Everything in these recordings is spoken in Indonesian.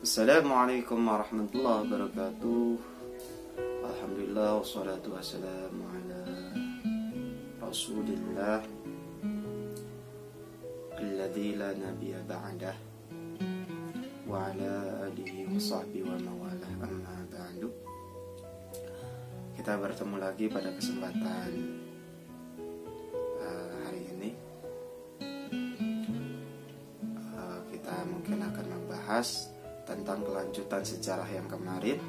Assalamualaikum warahmatullahi wabarakatuh. Alhamdulillah wassalatu wassalamu ala Rasulillah alladzi la nabiyya ba'dah wa ala alihi wa sahbihi wa mawalah, amma ba'du. Kita bertemu lagi pada kesempatan hari ini. Kita mungkin akan membahas tentang kelanjutan sejarah yang kemarin.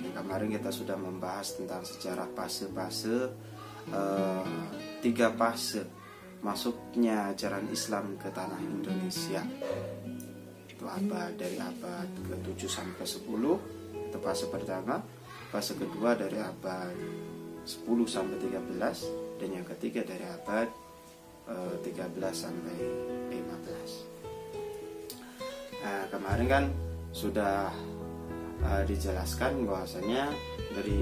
Yang kemarin kita sudah membahas tentang sejarah fase-fase 3 fase masuknya ajaran Islam ke tanah Indonesia. Itu dari abad ke-7 sampai 10, itu fase pertama. Fase kedua dari abad 10 sampai 13, dan yang ketiga dari abad 13 sampai 15. Kemarin kan sudah dijelaskan bahwasanya dari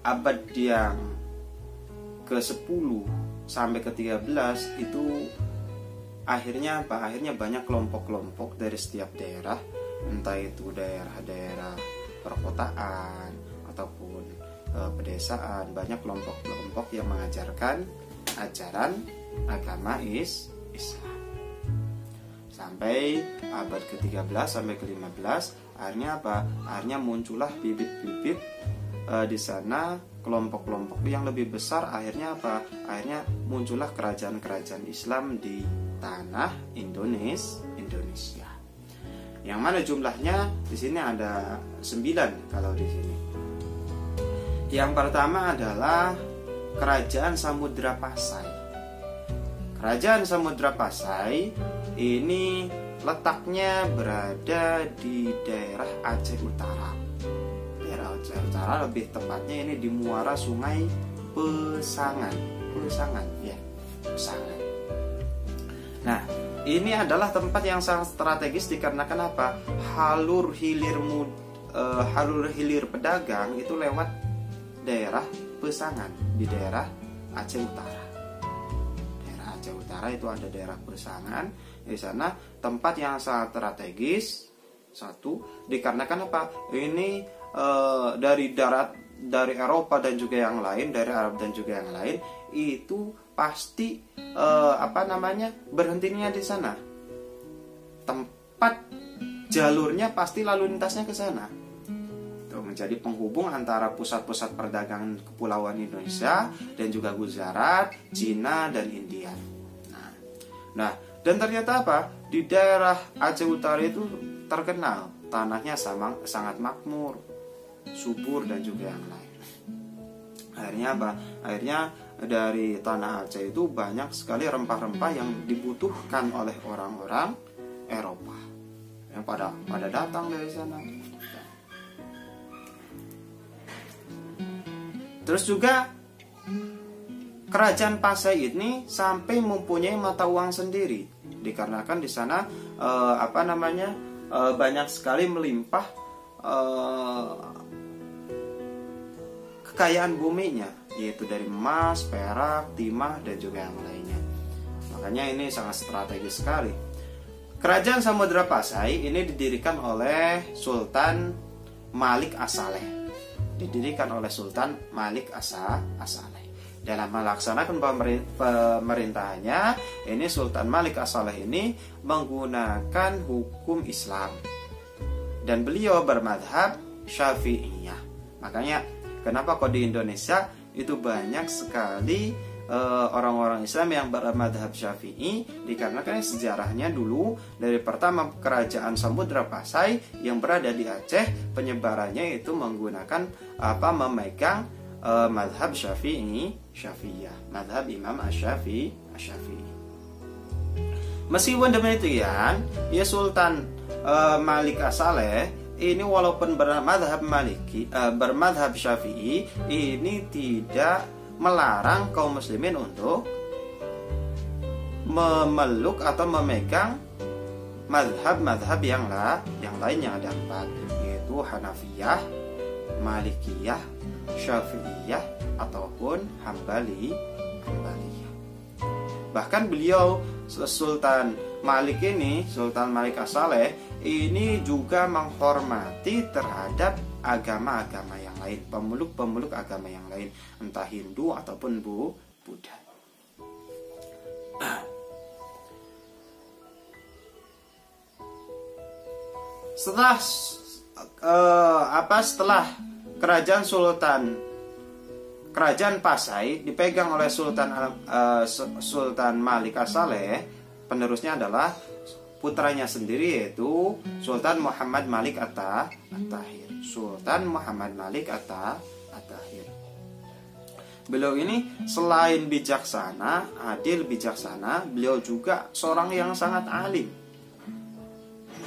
abad yang ke-10 sampai ke-13 itu akhirnya apa? Akhirnya banyak kelompok-kelompok dari setiap daerah, entah itu daerah-daerah perkotaan ataupun pedesaan, banyak kelompok-kelompok yang mengajarkan ajaran agama Islam. Sampai abad ke-13 sampai ke-15, akhirnya apa? Akhirnya muncullah bibit-bibit di sana kelompok-kelompok yang lebih besar. Akhirnya apa? Akhirnya muncullah kerajaan-kerajaan Islam di tanah Indonesia. Yang mana jumlahnya di sini ada 9 kalau di sini. Yang pertama adalah Kerajaan Samudra Pasai. Kerajaan Samudra Pasai ini letaknya berada di daerah Aceh Utara. Daerah Aceh Utara, lebih tepatnya ini di muara Sungai Pesangan. Nah, ini adalah tempat yang sangat strategis dikarenakan apa? Halur hilir pedagang itu lewat daerah Pesangan di daerah Aceh Utara. Aceh Utara itu ada daerah Pesangan. Di sana tempat yang sangat strategis. Satu, dikarenakan apa? Ini dari darat, dari Eropa dan juga yang lain, dari Arab dan juga yang lain, itu pasti berhentinya di sana. Tempat jalurnya pasti lalu lintasnya ke sana. Itu menjadi penghubung antara pusat-pusat perdagangan kepulauan Indonesia dan juga Gujarat, Cina dan India. Nah, dan ternyata apa? Di daerah Aceh Utara itu terkenal tanahnya sangat makmur, subur dan juga yang lain. Akhirnya apa? Akhirnya dari tanah Aceh itu banyak sekali rempah-rempah yang dibutuhkan oleh orang-orang Eropa yang pada datang dari sana. Terus juga Kerajaan Pasai ini sampai mempunyai mata uang sendiri, dikarenakan di sana banyak sekali melimpah kekayaan buminya, yaitu dari emas, perak, timah dan juga yang lainnya. Makanya ini sangat strategis sekali. Kerajaan Samudra Pasai ini didirikan oleh Sultan Malik As-Saleh. Dalam melaksanakan pemerintahannya, ini Sultan Malik As-Saleh ini menggunakan hukum Islam dan beliau bermadhab Syafi'iyah. Makanya kenapa kok di Indonesia itu banyak sekali orang-orang Islam yang bermadhab Syafi'i, dikarenakan sejarahnya dulu dari pertama Kerajaan Samudra Pasai yang berada di Aceh, penyebarannya itu menggunakan memegang madhab Syafi'iyah, madhab Imam Asy-Syafi'i. Meskipun demikian, ya Sultan Malik As-Saleh ini walaupun bermadhab Syafi'i, ini tidak melarang kaum muslimin untuk memeluk atau memegang madhab yang lain yang ada 4, yaitu Hanafiyah, Malikiyah, Syafi'iyah ataupun Hambaliyah. Bahkan beliau Sultan Malik As-Saleh ini juga menghormati terhadap agama-agama yang lain, pemeluk-pemeluk agama yang lain, entah Hindu ataupun Buddha. Setelah kerajaan Pasai dipegang oleh Sultan Malik As-Saleh, penerusnya adalah putranya sendiri, yaitu Sultan Muhammad Malik At-Tahir. Beliau ini selain bijaksana, beliau juga seorang yang sangat alim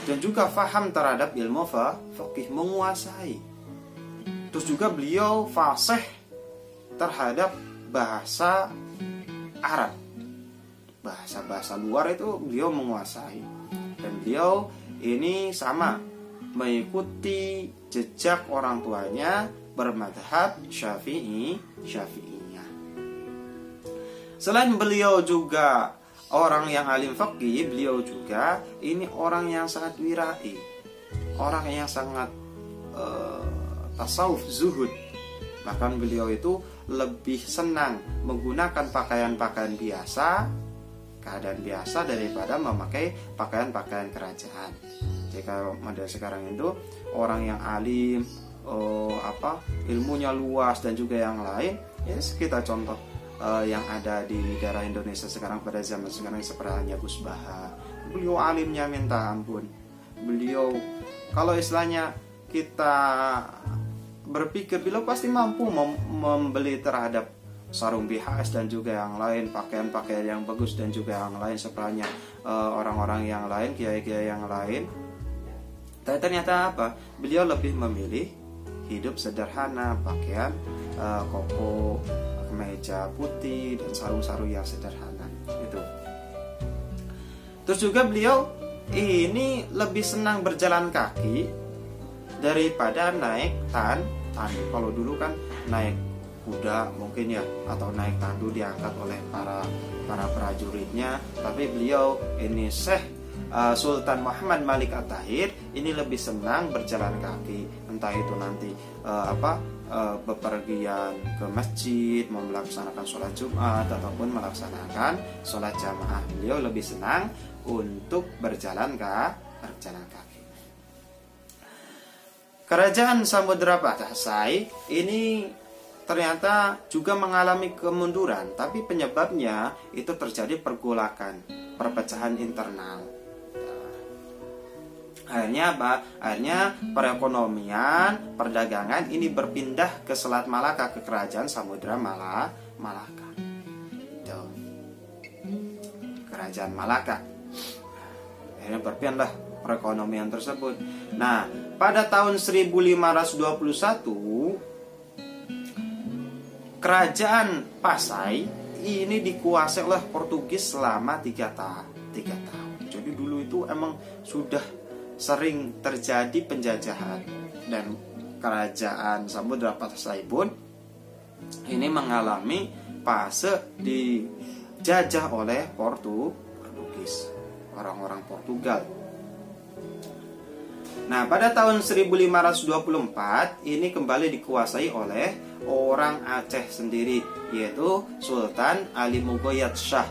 dan juga faham terhadap ilmu fikih, menguasai. Terus juga beliau fasih terhadap bahasa Arab. Bahasa luar itu beliau menguasai. Dan beliau ini sama mengikuti jejak orang tuanya bermadhab Syafi'iyah. Selain beliau juga orang yang alim fikih, beliau juga ini orang yang sangat wirai, orang yang sangat tasawuf, zuhud. Bahkan beliau itu lebih senang menggunakan pakaian-pakaian keadaan biasa daripada memakai pakaian-pakaian kerajaan. Jika model sekarang itu orang yang alim, ilmunya luas dan juga yang lain, ya kita contoh yang ada di daerah Indonesia sekarang pada zaman sekarang seperti Gus Baha. Beliau alimnya minta ampun. Beliau kalau istilahnya kita berpikir, beliau pasti mampu membeli terhadap sarung BHS dan juga yang lain, pakaian-pakaian yang bagus dan juga yang lain seperti orang-orang yang lain, kiai-kiai yang lain. Tapi ternyata apa? Beliau lebih memilih hidup sederhana, pakaian koko, kemeja putih dan sarung-sarung yang sederhana itu. Terus juga beliau ini lebih senang berjalan kaki daripada naik tandu. Kalau dulu kan naik kuda mungkin ya, atau naik tandu diangkat oleh para prajuritnya. Tapi beliau ini Sultan Muhammad Malik At-Tahir ini lebih senang berjalan kaki, entah itu nanti bepergian ke masjid, melaksanakan sholat Jumat ataupun melaksanakan sholat jamaah. Beliau lebih senang untuk berjalan kaki. Kerajaan Samudra Pasai ini ternyata juga mengalami kemunduran, tapi penyebabnya itu terjadi perpecahan internal. Akhirnya apa? Akhirnya perekonomian, perdagangan ini berpindah ke Selat Malaka, ke kerajaan Samudra Malaka. Kerajaan Malaka. Akhirnya berpindah perekonomian tersebut. Nah, pada tahun 1521 kerajaan Pasai ini dikuasai oleh Portugis selama 3 tahun. Jadi dulu itu emang sudah sering terjadi penjajahan, dan kerajaan Samudra Pasai pun ini mengalami fase dijajah oleh Portugis, orang-orang Portugal. Nah, pada tahun 1524 ini kembali dikuasai oleh orang Aceh sendiri, yaitu Sultan Ali Mugoyat Shah.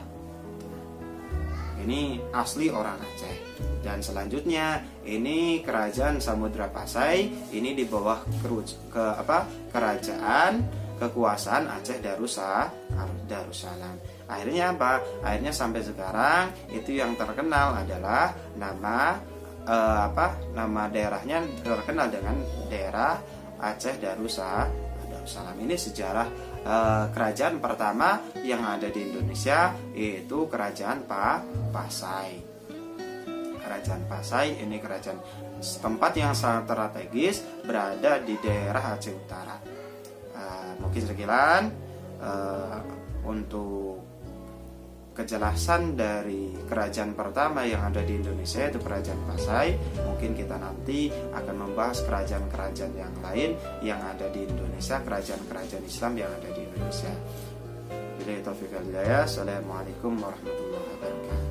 Ini asli orang Aceh. Dan selanjutnya ini kerajaan Samudra Pasai ini di bawah kerajaan kekuasaan Aceh Darussalam. Akhirnya apa? Akhirnya sampai sekarang itu yang terkenal adalah nama daerahnya terkenal dengan daerah Aceh Darussalam. Ini sejarah kerajaan pertama yang ada di Indonesia, yaitu kerajaan Pasai. Kerajaan Pasai ini kerajaan tempat yang sangat strategis, berada di daerah Aceh Utara. Mungkin sekian untuk kejelasan dari kerajaan pertama yang ada di Indonesia, yaitu kerajaan Pasai. Mungkin kita nanti akan membahas kerajaan-kerajaan yang lain yang ada di Indonesia, kerajaan-kerajaan Islam yang ada di Indonesia. Wabillahi taufiq wal hidayah. Assalamualaikum warahmatullahi wabarakatuh.